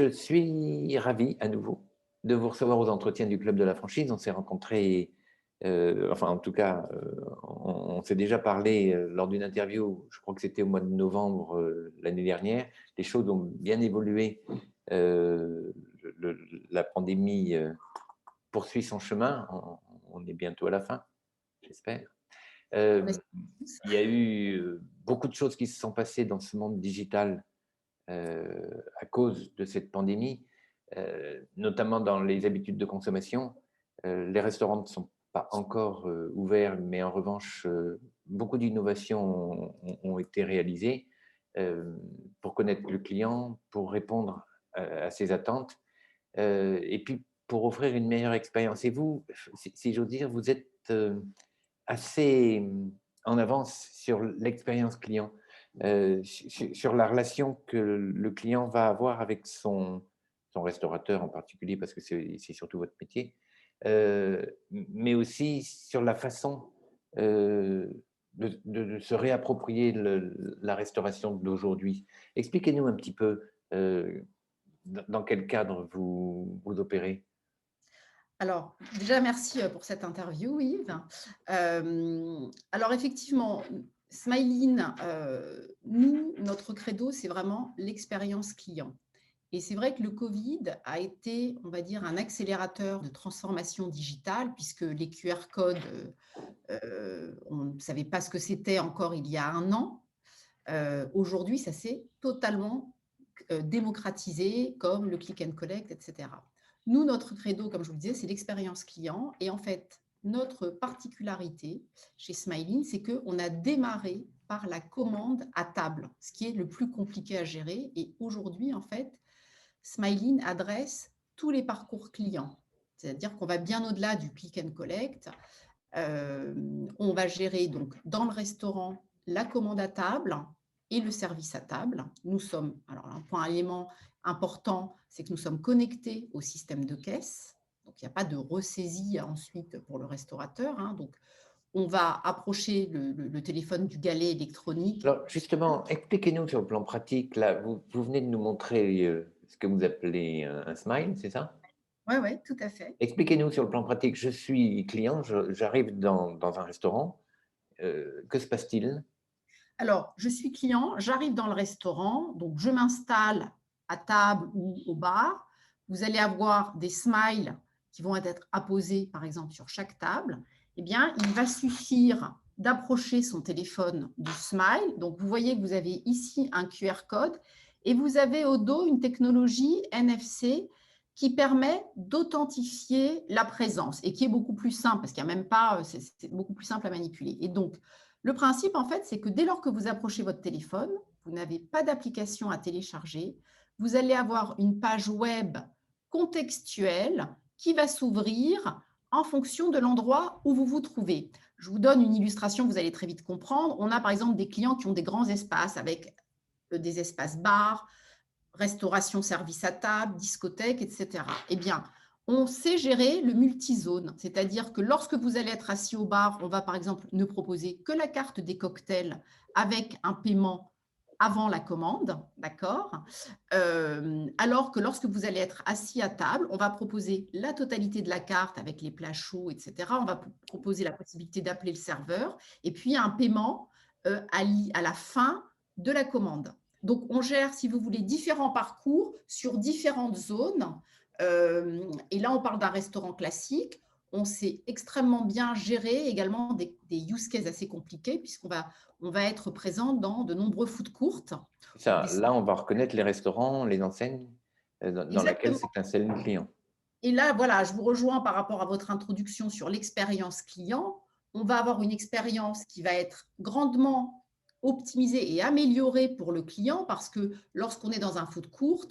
je suis ravi à nouveau de vous recevoir aux entretiens du Club de la franchise. On s'est rencontrés, enfin en tout cas, on s'est déjà parlé lors d'une interview, je crois que c'était au mois de novembre l'année dernière. Les choses ont bien évolué. Euh, la pandémie poursuit son chemin. On est bientôt à la fin, j'espère. On Euh, espère tous. il y a eu beaucoup de choses qui se sont passées dans ce monde digital à cause de cette pandémie, notamment dans les habitudes de consommation. Les restaurants ne sont pas encore ouverts, mais en revanche, beaucoup d'innovations ont été réalisées pour connaître le client, pour répondre à ses attentes, et puis pour offrir une meilleure expérience. Et vous, si j'ose dire, vous êtes assez en avance sur l'expérience client, sur la relation que le client va avoir avec son restaurateur en particulier, parce que c'est surtout votre métier, mais aussi sur la façon de se réapproprier la restauration d'aujourd'hui. Expliquez-nous un petit peu dans quel cadre vous opérez. Alors, déjà, merci pour cette interview, Yves. Alors, effectivement, Smileline, nous, notre credo, c'est vraiment l'expérience client. Et c'est vrai que le Covid a été, on va dire, un accélérateur de transformation digitale, puisque les QR codes, on ne savait pas ce que c'était encore il y a un an. Aujourd'hui, ça s'est totalement démocratisé, comme le click and collect, etc. Nous, notre credo, comme je vous le disais, c'est l'expérience client. Et en fait, notre particularité chez Smiling, c'est qu'on a démarré par la commande à table, ce qui est le plus compliqué à gérer. Et aujourd'hui, en fait, Smiling adresse tous les parcours clients. C'est-à-dire qu'on va bien au-delà du click and collect. On va gérer donc dans le restaurant la commande à table et le service à table. Nous sommes, alors un point élément important, c'est que nous sommes connectés au système de caisse. Donc, il n'y a pas de ressaisie ensuite pour le restaurateur, hein. Donc, on va approcher le téléphone du galet électronique. Alors, justement, expliquez-nous sur le plan pratique. Là, vous venez de nous montrer ce que vous appelez un smile, c'est ça? Oui, oui, tout à fait. Expliquez-nous sur le plan pratique. Je suis client, j'arrive dans un restaurant. Que se passe-t-il? Alors, je suis client, j'arrive dans le restaurant, donc je m'installe à table ou au bar. Vous allez avoir des smiles qui vont être apposés, par exemple, sur chaque table. Eh bien, il va suffire d'approcher son téléphone du smile. Donc, vous voyez que vous avez ici un QR code et vous avez au dos une technologie NFC qui permet d'authentifier la présence et qui est beaucoup plus simple parce qu'il n'y a même pas, c'est beaucoup plus simple à manipuler. Et donc, le principe, en fait, c'est que dès lors que vous approchez votre téléphone, vous n'avez pas d'application à télécharger, vous allez avoir une page web contextuelle qui va s'ouvrir en fonction de l'endroit où vous vous trouvez. Je vous donne une illustration, vous allez très vite comprendre. On a par exemple des clients qui ont des grands espaces avec des espaces bars, restauration, service à table, discothèque, etc. Eh bien, on sait gérer le multizone, c'est-à-dire que lorsque vous allez être assis au bar, on va par exemple ne proposer que la carte des cocktails avec un paiement avant la commande, d'accord. Alors que lorsque vous allez être assis à table, on va proposer la totalité de la carte avec les plats chauds, etc. On va proposer la possibilité d'appeler le serveur et puis un paiement à la fin de la commande. Donc, on gère, si vous voulez, différents parcours sur différentes zones. Et là, on parle d'un restaurant classique. On sait extrêmement bien gérer également des use cases assez compliqués puisqu'on va être présent dans de nombreux food courts. Donc Ça, là, on va reconnaître les restaurants, les enseignes dans lesquelles s'est exactement. installé le client. Et là, voilà, je vous rejoins par rapport à votre introduction sur l'expérience client. On va avoir une expérience qui va être grandement optimisée et améliorée pour le client parce que lorsqu'on est dans un food court,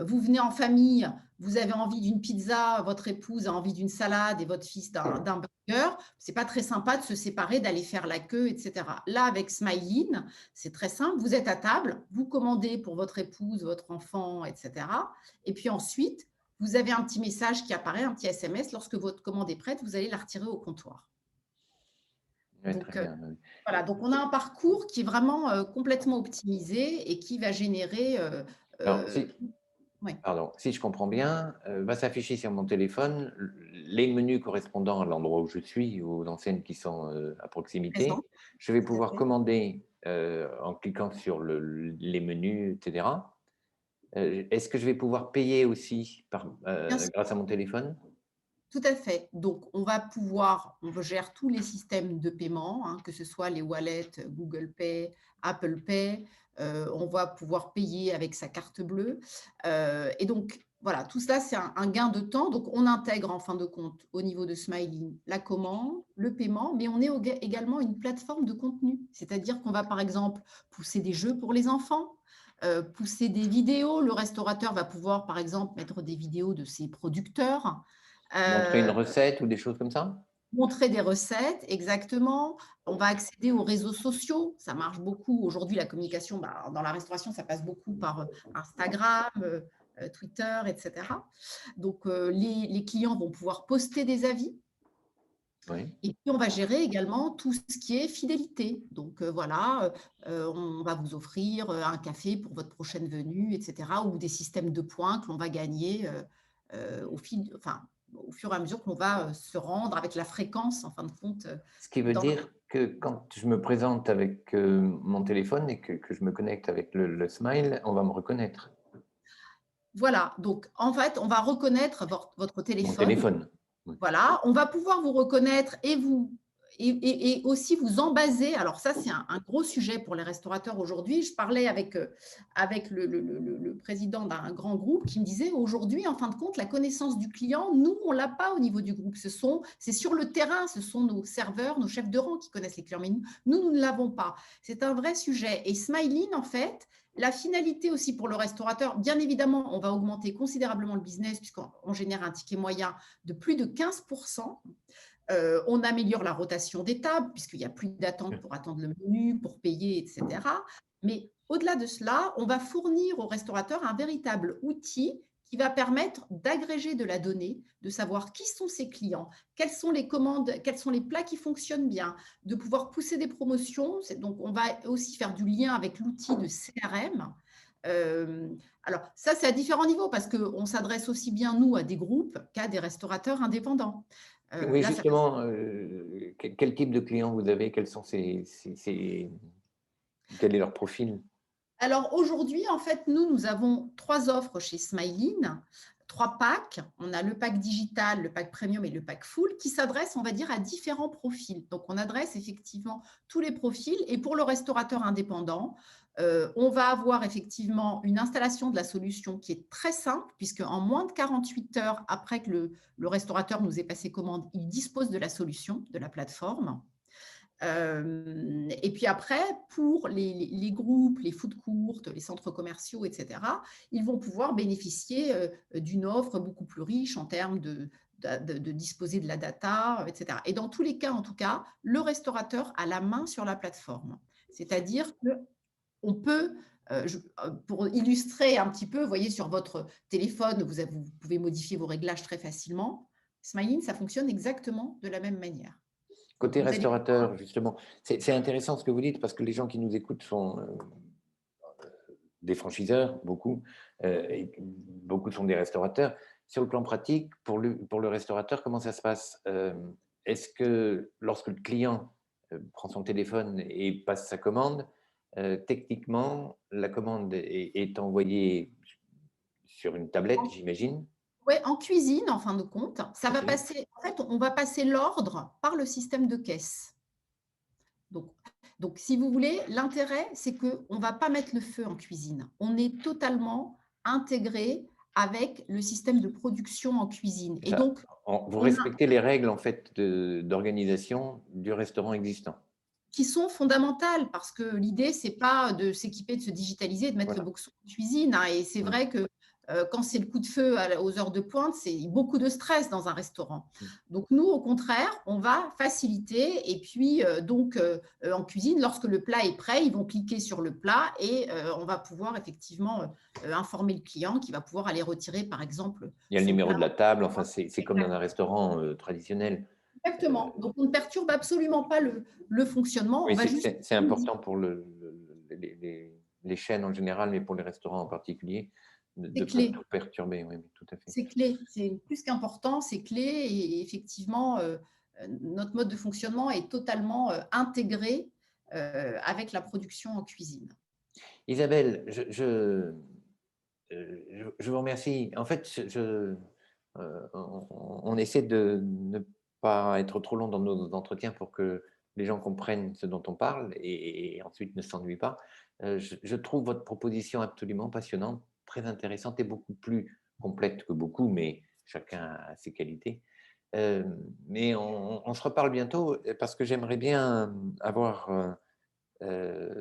vous venez en famille, vous avez envie d'une pizza, votre épouse a envie d'une salade et votre fils d'un burger. C'est pas très sympa de se séparer, d'aller faire la queue, etc. Là, avec Smiley, c'est très simple. Vous êtes à table, vous commandez pour votre épouse, votre enfant, etc. Et puis ensuite, vous avez un petit message qui apparaît, un petit SMS. Lorsque votre commande est prête, vous allez la retirer au comptoir. Ouais, très Donc, bien. voilà, donc on a un parcours qui est vraiment complètement optimisé et qui va générer. Alors, euh, Oui, pardon, si je comprends bien, va s'afficher sur mon téléphone les menus correspondant à l'endroit où je suis, aux enseignes qui sont, à présent, proximité. Je vais tout à pouvoir fait. commander, en cliquant sur les menus et cetera. Est-ce que je vais pouvoir payer aussi Bien sûr. grâce à mon téléphone? Tout à fait. Donc, on gère tous les systèmes de paiement, hein, que ce soit les wallets, Google Pay, Apple Pay. On va pouvoir payer avec sa carte bleue. Et donc, voilà, tout ça, c'est un gain de temps. Donc, on intègre en fin de compte au niveau de Smiley la commande, le paiement, mais on est également une plateforme de contenu. C'est-à-dire qu'on va, par exemple, pousser des jeux pour les enfants, pousser des vidéos. Le restaurateur va pouvoir, par exemple, mettre des vidéos de ses producteurs. Montrer une Heu, recette ou des choses comme ça? Montrer des recettes, exactement. On va accéder aux réseaux sociaux, ça marche beaucoup. Aujourd'hui, la communication, bah, dans la restauration, ça passe beaucoup par, Instagram, Twitter et cetera. Donc, les clients vont pouvoir poster des avis Oui. et puis on va gérer également tout ce qui est fidélité. Donc, voilà, on va vous offrir, un café pour votre prochaine venue et cetera, ou des systèmes de points que l'on va gagner, au fur et à mesure qu'on va, se rendre avec la fréquence en fin de compte, Ce qui veut dans le dire que quand je me présente avec, mon téléphone et que je me connecte avec le Smile, on va me reconnaître. voilà, donc en fait, on va reconnaître votre Mon téléphone. téléphone. Oui. Voilà, on va pouvoir vous reconnaître et aussi vous en baser. Alors ça, c'est un gros sujet pour les restaurateurs aujourd'hui. Je parlais avec le président d'un grand groupe qui me disait: «Aujourd'hui, en fin de compte, la connaissance du client, nous, on l'a pas au niveau du groupe. C'est sur le terrain, ce sont nos serveurs, nos chefs de rang qui connaissent les clients, mais nous ne l'avons pas». C'est un vrai sujet et Smiling, en fait, la finalité aussi pour le restaurateur, bien évidemment, on va augmenter considérablement le business puisqu'on génère un ticket moyen de plus de 15%. On améliore la rotation des tables, puisqu'il n'y a plus d'attente pour attendre le menu, pour payer, etc. Mais au-delà de cela, on va fournir au restaurateur un véritable outil qui va permettre d'agréger de la donnée, de savoir qui sont ses clients, quelles sont les commandes, quels sont les plats qui fonctionnent bien, de pouvoir pousser des promotions. Donc, on va aussi faire du lien avec l'outil de CRM. Euh, alors, ça, c'est à différents niveaux parce qu'on s'adresse aussi bien, nous, à des groupes qu'à des restaurateurs indépendants. Oui, Là, ça justement, quel type de clients vous avez? Quels sont quel est leur profil? Alors aujourd'hui, en fait, nous avons 3 offres chez Smiling, 3 packs. On a le pack digital, le pack premium et le pack full qui s'adressent, on va dire, à différents profils. Donc on adresse effectivement tous les profils et pour le restaurateur indépendant, on va avoir effectivement une installation de la solution qui est très simple puisque en moins de 48 heures après que le restaurateur nous ait passé commande, il dispose de la solution, de la plateforme. Et puis après, pour les groupes, les food courts, les centres commerciaux, etc., ils vont pouvoir bénéficier d'une offre beaucoup plus riche en termes de disposer de la data, etc. Et dans tous les cas, en tout cas, le restaurateur a la main sur la plateforme. C'est-à-dire qu'on peut, pour illustrer un petit peu, vous voyez sur votre téléphone, vous pouvez modifier vos réglages très facilement. Smiling, ça fonctionne exactement de la même manière. Côté Vous allez restaurateur, justement, c'est intéressant ce que vous dites parce que les gens qui nous écoutent sont, des franchiseurs, beaucoup, et beaucoup sont des restaurateurs. Sur le plan pratique, pour le restaurateur, comment ça se passe? Est-ce que lorsque le client, prend son téléphone et passe sa commande, techniquement, la commande est envoyée sur une tablette, j'imagine? Ouais, en cuisine, en fin de compte, ça va OK. passer en fait, on va passer l'ordre par le système de caisse. Donc si vous voulez, l'intérêt, c'est qu'on ne va pas mettre le feu en cuisine. On est totalement intégré avec le système de production en cuisine et Ça donc vous on a respectez les règles, en fait, d'organisation du restaurant existant? qui sont fondamentales parce que l'idée, c'est pas de s'équiper, de se digitaliser, de mettre le Voilà. boxon en cuisine, hein, et c'est Mmh. vrai que, quand c'est le coup de feu aux heures de pointe, c'est beaucoup de stress dans un restaurant. Mmh. Donc nous, au contraire, on va faciliter et puis, en cuisine, lorsque le plat est prêt, ils vont cliquer sur le plat et on va pouvoir effectivement, informer le client qui va pouvoir aller retirer, par exemple, Il y a le son numéro plat. de la table, enfin, c'est comme dans un restaurant, traditionnel. Exactement. Donc on ne perturbe absolument pas le fonctionnement, on Oui, va c'est juste c'est c'est important pour les chaînes en général, mais pour les restaurants en particulier, de C'est ne pas clé. tout perturber. Oui, tout à fait. C'est clé, c'est plus qu'important, c'est clé et effectivement, notre mode de fonctionnement est totalement, intégré, avec la production en cuisine. Isabelle, je vous remercie. En fait, on essaie de ne pas être trop long dans nos entretiens pour que les gens comprennent ce dont on parle et ensuite ne s'ennuient pas. Je trouve votre proposition absolument passionnante, très intéressante et beaucoup plus complète que beaucoup, mais chacun a ses qualités. Mais on se reparle bientôt parce que j'aimerais bien avoir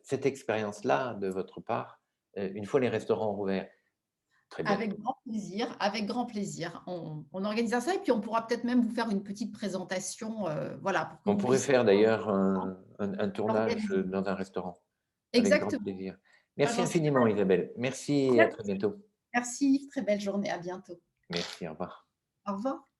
cette expérience-là de votre part une fois les restaurants rouverts. Très Avec bientôt. grand plaisir, avec grand plaisir. On organisera ça et puis on pourra peut-être même vous faire une petite présentation, voilà, pour que On vous pourrait puissiez faire d'ailleurs un tournage l'organiser. dans un restaurant, avec grand Exactement. plaisir. Ah Merci ben, c'est infiniment Isabelle. Merci et à très merci. bientôt. Merci, très belle journée, à bientôt. Merci, au revoir. Au revoir.